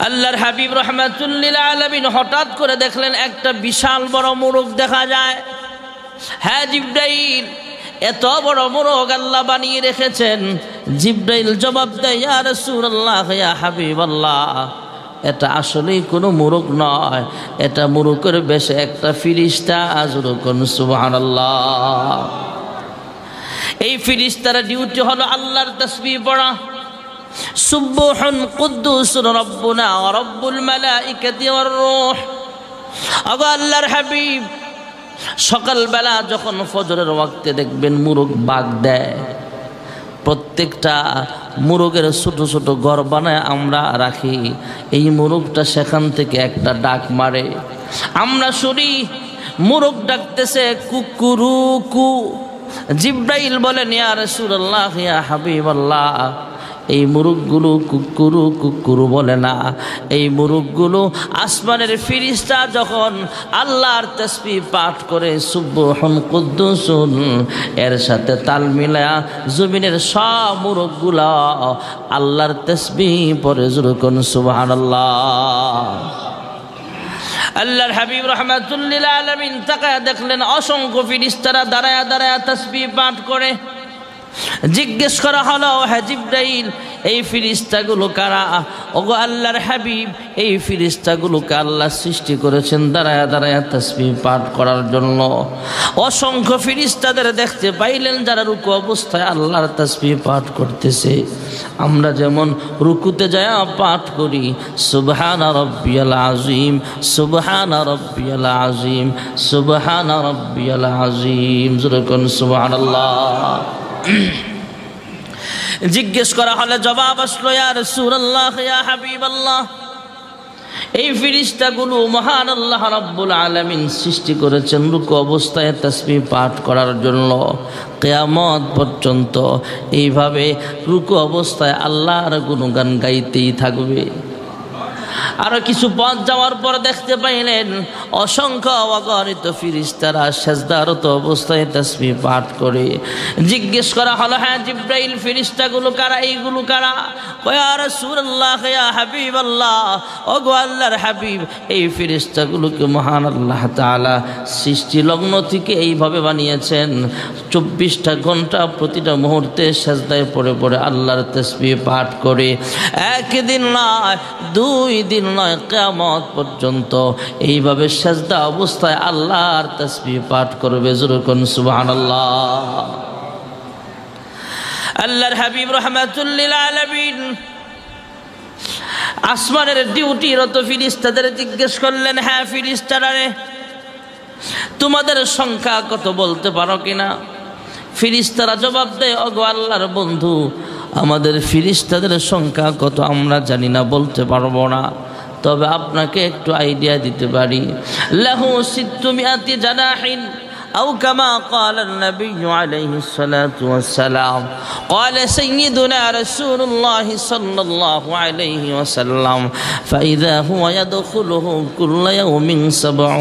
আল্লাহর হাবিব রাহমাতুল লিল আলামিন হঠাৎ করে দেখলেন একটা বিশাল বড় মোরগ দেখা যায়। হ্যাঁ জিবরাইল, এত বড় মোরগ আল্লাহ বানিয়ে রেখেছেন। জিবরাইল জবাব দেয়, ইয়া রাসূলুল্লাহ, ইয়া হাবিবাল্লাহ, এটা আসলেই কোনো মোরগ নয়, এটা মোরগের বেশে একটা ফিরিস্তা। আযরকুন সুবহানাল্লাহ। এই ফিরিস্তার ডিউটি হলো আল্লাহর তাসবিহ পড়া। সুবহুন কুদ্দুসুর রব্বুনা ওয়া রব্বুল মালাইকাতি ওয়ার রূহ। আগো আল্লাহর হাবিব, সকালবেলা যখন ফজরের ওয়াক্তে দেখবেন মোরগ বাগ দেয়, প্রত্যেকটা মোরগের ছোট ছোট ঘর বানায় আমরা রাখি। এই মোরগটা সেখান থেকে একটা ডাক মারে, আমরা শুনি মোরগ ডাকতেছে কুকুরুকু। জিবরাইল বলেন, ইয়া রাসূলুল্লাহ, ইয়া হাবিবাল্লাহ, এই মুরগগুলো কুকুরু কুকুরু বলে না, এই মুরগগুলো আসমানের ফিরিস্তা যখন আল্লাহর তাসবিহ পাঠ করে সুবহুন কুদ্দুসুন এর সাথে তাল মিলায়া জমিনের সব মুরগগুলা আল্লাহর তাসবিহ পড়ে। যুরকুন সুবহানাল্লাহ। আল্লাহর হাবিব রাহমাতুল লিল আলামিন তাকায়া দেখলেন অসংখ্য ফিরিস্তারা দাঁড়ায়া দাঁড়ায়া তাসবিহ পাঠ করে। জিজ্ঞেস করা হলো, হ্যাঁ জিবরাইল, এই ফিরিস্তাগুলো কারা? ওগো আল্লাহর হাবিব, এই ফিরিস্তাগুলোকে আল্লাহ সৃষ্টি করেছেন দাঁড়ায়া দাঁড়ায়া তাসবিহ পাঠ করার জন্য। অসংখ্য ফিরিস্তাদের দেখতে পাইলেন যারা রুকু অবস্থায় আল্লাহর তাসবিহ পাঠ করতেছে। আমরা যেমন রুকুতে যায় পাঠ করি সুবহানা রাব্বিয়াল আযীম, সুবহানা রাব্বিয়াল আযীম, সুবহানা রাব্বিয়াল আযীম। যুরকুন সুবহানাল্লাহ। জিজ্ঞেস করা হলে জবাব আসলো, ইয়া রাসূলুল্লাহ, ইয়া হাবিবাল্লাহ, এই ফিরিস্তাগুলো মহান আল্লাহ রাব্বুল আলামিন সৃষ্টি করেছেন রুকু অবস্থায় তাসবিহ পাঠ করার জন্য। কিয়ামত পর্যন্ত এইভাবে রুকু অবস্থায় আল্লাহর গুণগান গাইতেই থাকবে। আরো কিছু পথ যাওয়ার পর দেখতে পাইলেন অসংখ্য অগণিত ফিরিস্তারা সেজদারত অবস্থায় তাসবিহ পাঠ করে। জিজ্ঞেস করা হলো, হ্যাঁ জিবরাইল, ফিরিস্তাগুলো কারা? এইগুলো কারা? ইয়া রাসূলুল্লাহ, ইয়া হাবিবাল্লাহ, ওগো আল্লাহর হাবিব, এই ফিরিস্তাগুলোকে মহান আল্লাহ তাআলা সৃষ্টি লগ্ন থেকে এইভাবে বানিয়েছেন 24টা ঘন্টা প্রতিটা মুহূর্তে সেজদায় পড়ে পড়ে আল্লাহর তাসবিহ পাঠ করে। একদিন নয়, 2 দিন নয়, কিয়ামত পর্যন্ত এইভাবে সেজদা অবস্থায় আল্লাহর তাসবিহ পাঠ করবে। যুরকুন সুবহানাল্লাহ। আল্লাহর হাবিব রাহমাতুল লিল আলামিন আসমানের ডিউটিরত ফিরিস্তাদের জিজ্ঞেস করলেন, হ্যাঁ ফিরিস্তারা রে, তোমাদের সংখ্যা কত বলতে পারো কিনা? ফিরিস্তারা জবাব দেয়, ওগো আল্লাহর বন্ধু, আমাদের ফিরিস্তাদের সংখ্যা কত আমরা জানি না, বলতে পারবো না, তবে আপনাকে একটু আইডিয়া দিতে পারি। লাহু 600 জানাহিন أو كما قال النبي عليه الصلاة والسلام. قال سيدنا رسول الله صلى الله عليه وسلم فإذا هو يدخله كل يوم 7